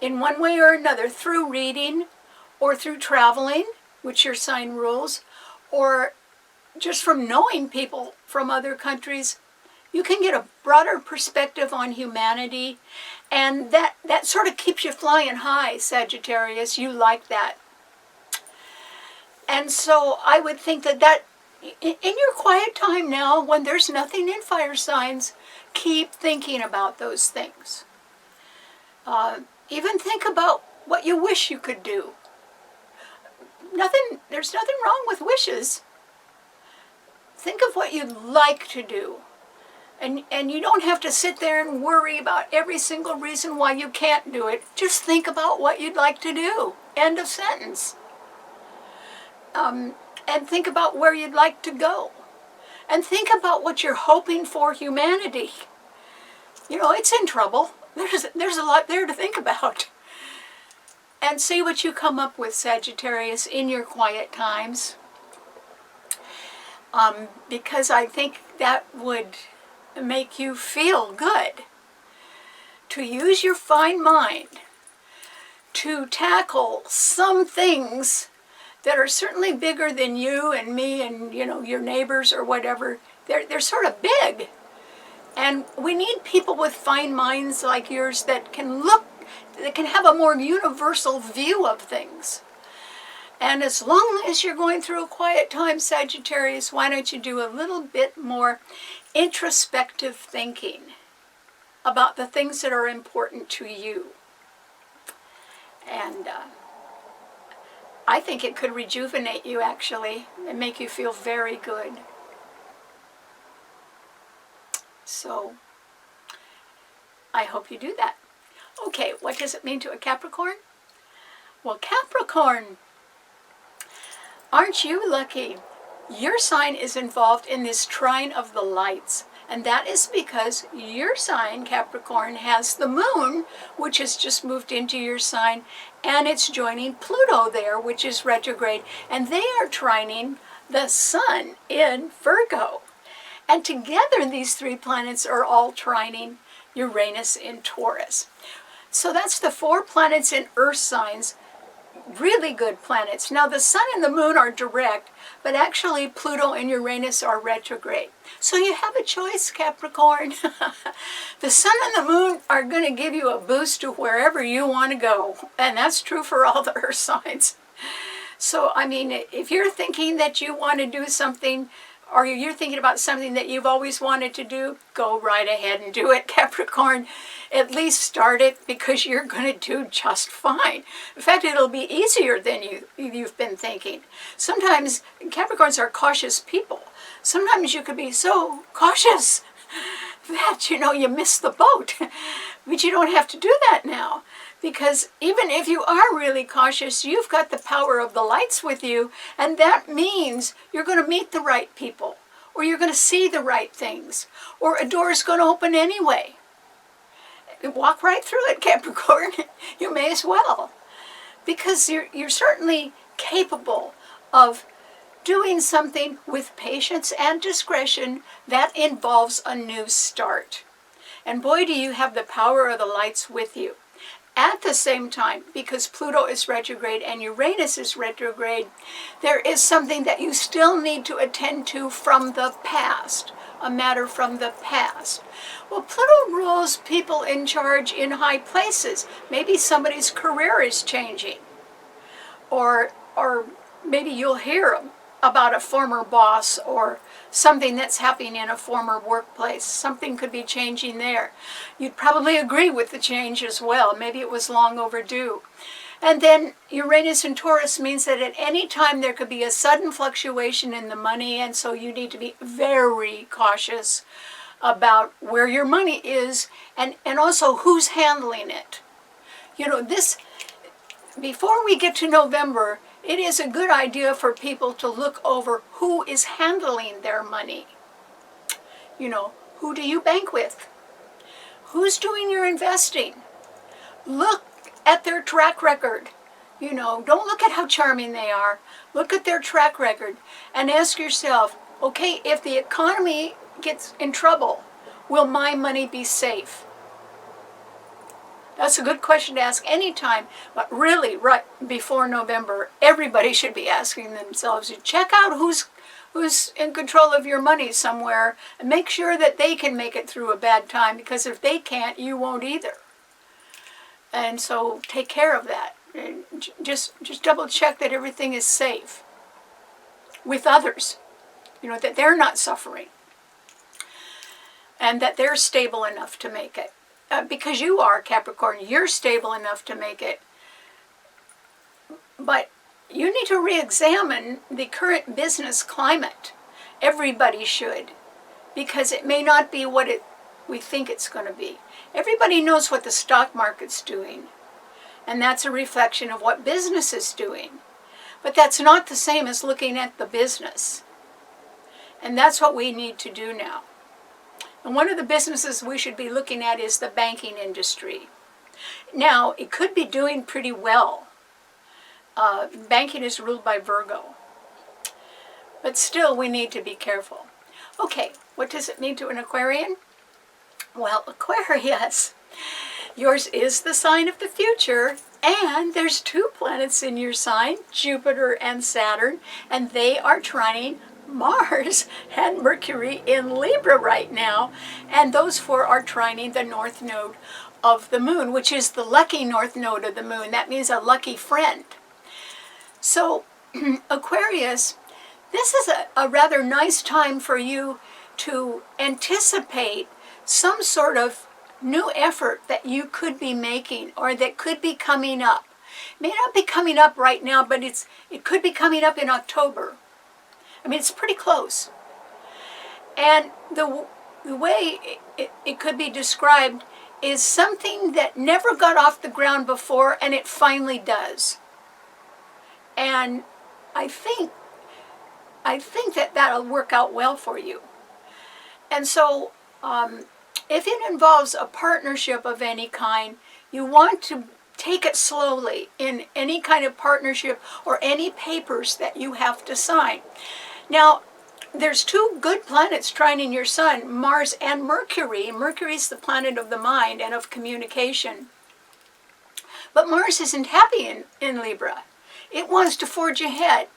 in one way or another, through reading or through traveling, which your sign rules, or just from knowing people from other countries, you can get a broader perspective on humanity, and that sort of keeps you flying high, Sagittarius. You like that. And so I would think that in your quiet time now, when there's nothing in fire signs, keep thinking about those things. Even think about what you wish you could do. There's nothing wrong with wishes. Think of what you'd like to do. And you don't have to sit there and worry about every single reason why you can't do it. Just think about what you'd like to do. End of sentence. And think about where you'd like to go. And think about what you're hoping for humanity. You know, it's in trouble. There's a lot there to think about. And see what you come up with, Sagittarius, in your quiet times. Because I think that would make you feel good. To use your fine mind to tackle some things that are certainly bigger than you and me and, you know, your neighbors or whatever. They're sort of big. And we need people with fine minds like yours that can have a more universal view of things. And as long as you're going through a quiet time, Sagittarius, why don't you do a little bit more introspective thinking about the things that are important to you. And I think it could rejuvenate you, actually, and make you feel very good. So, I hope you do that. Okay, what does it mean to a Capricorn? Well, Capricorn, aren't you lucky? Your sign is involved in this trine of the lights. And that is because your sign, Capricorn, has the moon, which has just moved into your sign, and it's joining Pluto there, which is retrograde. And they are trining the sun in Virgo. And together these three planets are all trining Uranus in Taurus. So that's the 4 planets in Earth signs, really good planets. Now the sun and the moon are direct, but actually Pluto and Uranus are retrograde. So you have a choice, Capricorn. The sun and the moon are going to give you a boost to wherever you want to go. And that's true for all the Earth signs. So, I mean, if you're thinking that you want to do something or you're thinking about something that you've always wanted to do, go right ahead and do it, Capricorn. At least start it, because you're going to do just fine. In fact, it'll be easier than you've been thinking. Sometimes Capricorns are cautious people. Sometimes you could be so cautious that, you miss the boat. But you don't have to do that now. Because even if you are really cautious, you've got the power of the lights with you, and that means you're going to meet the right people, or you're going to see the right things, or a door is going to open anyway. Walk right through it, Capricorn. You may as well, because you're certainly capable of doing something with patience and discretion that involves a new start. And boy, do you have the power of the lights with you. At the same time, because Pluto is retrograde and Uranus is retrograde, there is something that you still need to attend to from the past, a matter from the past. Well, Pluto rules people in charge in high places. Maybe somebody's career is changing, or maybe you'll hear about a former boss or something that's happening in a former workplace. Something could be changing there. You'd probably agree with the change as well. Maybe it was long overdue. And then Uranus and Taurus means that at any time there could be a sudden fluctuation in the money, and so you need to be very cautious about where your money is, and also who's handling it. Before we get to November, it is a good idea for people to look over who is handling their money. Who do you bank with? Who's doing your investing? Look at their track record. Don't look at how charming they are. Look at their track record and ask yourself, okay, if the economy gets in trouble, will my money be safe? That's a good question to ask anytime, but really, right before November, everybody should be asking themselves, check out who's in control of your money somewhere, and make sure that they can make it through a bad time, because if they can't, you won't either. And so take care of that. And just double check that everything is safe with others, that they're not suffering, and that they're stable enough to make it. Because you are, Capricorn, you're stable enough to make it. But you need to re-examine the current business climate. Everybody should, because it may not be what we think it's going to be. Everybody knows what the stock market's doing, and that's a reflection of what business is doing. But that's not the same as looking at the business. And that's what we need to do now. And one of the businesses we should be looking at is the banking industry. Now, it could be doing pretty well. Banking is ruled by Virgo. But still, we need to be careful. Okay, what does it mean to an Aquarian? Well, Aquarius, yours is the sign of the future, and there's 2 planets in your sign, Jupiter and Saturn, and they are trining Mars and Mercury in Libra right now, and those 4 are trining the north node of the moon, which is the lucky north node of the moon. That means a lucky friend. So, Aquarius, this is a rather nice time for you to anticipate some sort of new effort that you could be making, or that could be coming up. It may not be coming up right now, but it could be coming up in October. I mean, it's pretty close. And the way it could be described is something that never got off the ground before, and it finally does. And I think that that'll work out well for you. And so, if it involves a partnership of any kind, you want to take it slowly in any kind of partnership or any papers that you have to sign. Now, there's 2 good planets trining your sun, Mars and Mercury. Mercury's the planet of the mind and of communication. But Mars isn't happy in Libra. It wants to forge ahead,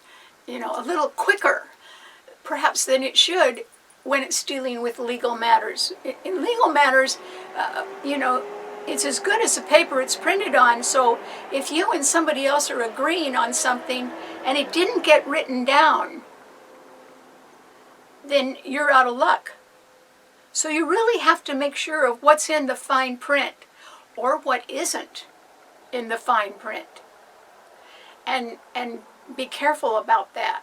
a little quicker, perhaps, than it should when it's dealing with legal matters. In legal matters, it's as good as the paper it's printed on. So if you and somebody else are agreeing on something and it didn't get written down, then you're out of luck. So you really have to make sure of what's in the fine print or what isn't in the fine print. And be careful about that.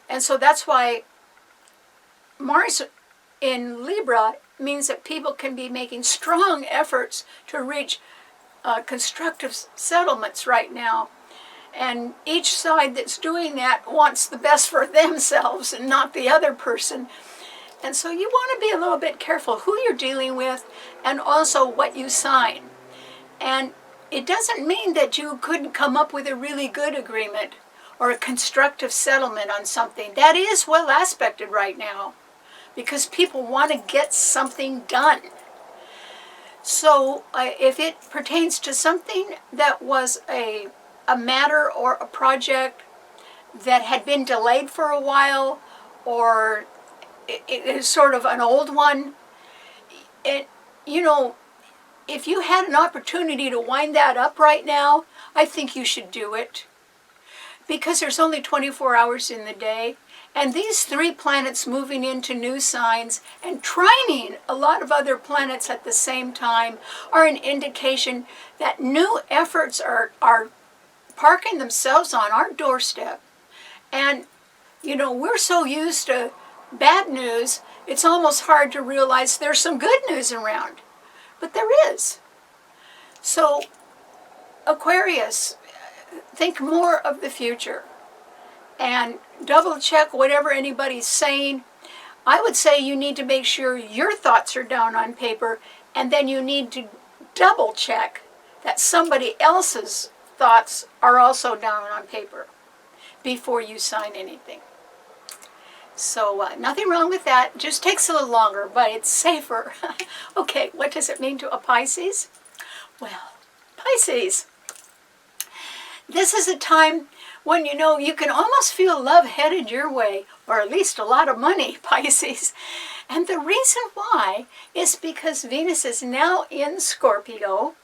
And so that's why Mars in Libra means that people can be making strong efforts to reach constructive settlements right now. And each side that's doing that wants the best for themselves and not the other person. And so you want to be a little bit careful who you're dealing with and also what you sign. And it doesn't mean that you couldn't come up with a really good agreement or a constructive settlement on something. That is well aspected right now because people want to get something done. So if it pertains to something that was a matter or a project that had been delayed for a while, or it is sort of an old one, if you had an opportunity to wind that up right now, I think you should do it. Because there's only 24 hours in the day, and these 3 planets moving into new signs and trining a lot of other planets at the same time are an indication that new efforts are parking themselves on our doorstep. And, we're so used to bad news, it's almost hard to realize there's some good news around. But there is. So, Aquarius, think more of the future and double check whatever anybody's saying. I would say you need to make sure your thoughts are down on paper, and then you need to double check that somebody else's thoughts are also down on paper before you sign anything. So nothing wrong with that. Just takes a little longer, but it's safer. Okay, what does it mean to a Pisces? Well, Pisces, this is a time when you can almost feel love headed your way, or at least a lot of money, Pisces. And the reason why is because Venus is now in Scorpio,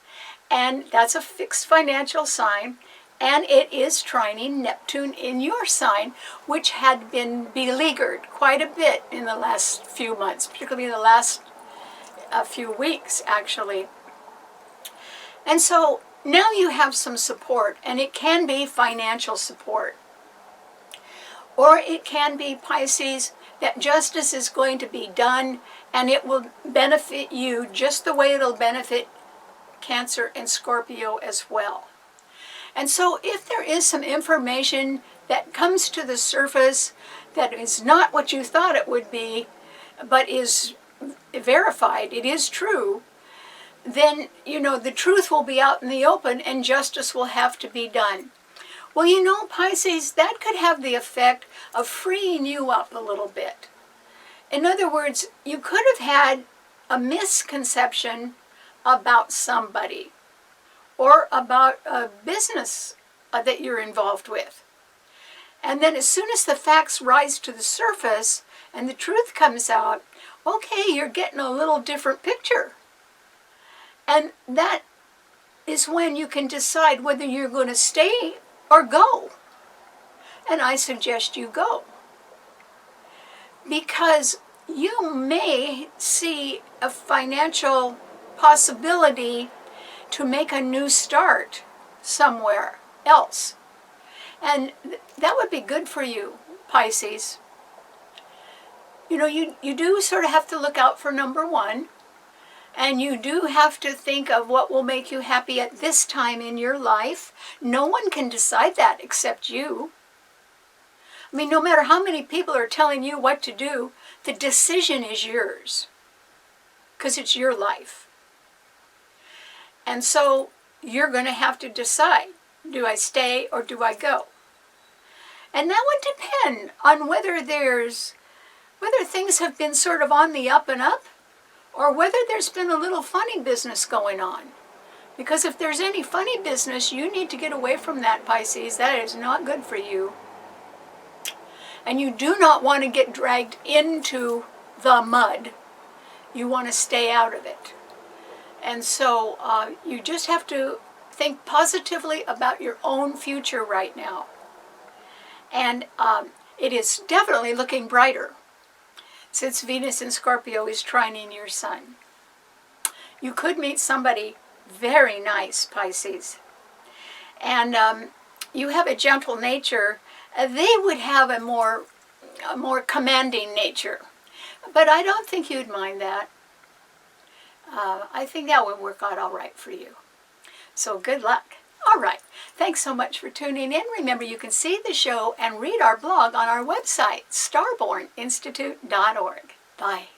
and that's a fixed financial sign, and it is trining Neptune in your sign, which had been beleaguered quite a bit in the last few months, particularly in the last few weeks, actually. And so now you have some support, and it can be financial support. Or it can be, Pisces, that justice is going to be done, and it will benefit you just the way it'll benefit Cancer and Scorpio as well. And so if there is some information that comes to the surface that is not what you thought it would be, but is verified, it is true, then, the truth will be out in the open and justice will have to be done. Well, Pisces, that could have the effect of freeing you up a little bit. In other words, you could have had a misconception about somebody or about a business that you're involved with. And then as soon as the facts rise to the surface and the truth comes out, okay, you're getting a little different picture. And that is when you can decide whether you're going to stay or go. And I suggest you go. Because you may see a financial possibility to make a new start somewhere else. And that would be good for you, Pisces. You do sort of have to look out for number one. And you do have to think of what will make you happy at this time in your life. No one can decide that except you. I mean, no matter how many people are telling you what to do, the decision is yours. Because it's your life. And so you're going to have to decide, do I stay or do I go? And that would depend on whether things have been sort of on the up and up, or whether there's been a little funny business going on. Because if there's any funny business, you need to get away from that, Pisces. That is not good for you. And you do not want to get dragged into the mud. You want to stay out of it. And so you just have to think positively about your own future right now. And it is definitely looking brighter. since Venus in Scorpio is trining your sun. You could meet somebody very nice, Pisces. And you have a gentle nature. They would have a more commanding nature. But I don't think you'd mind that. I think that would work out all right for you. So good luck. All right. Thanks so much for tuning in. Remember, you can see the show and read our blog on our website, starborninstitute.org. Bye.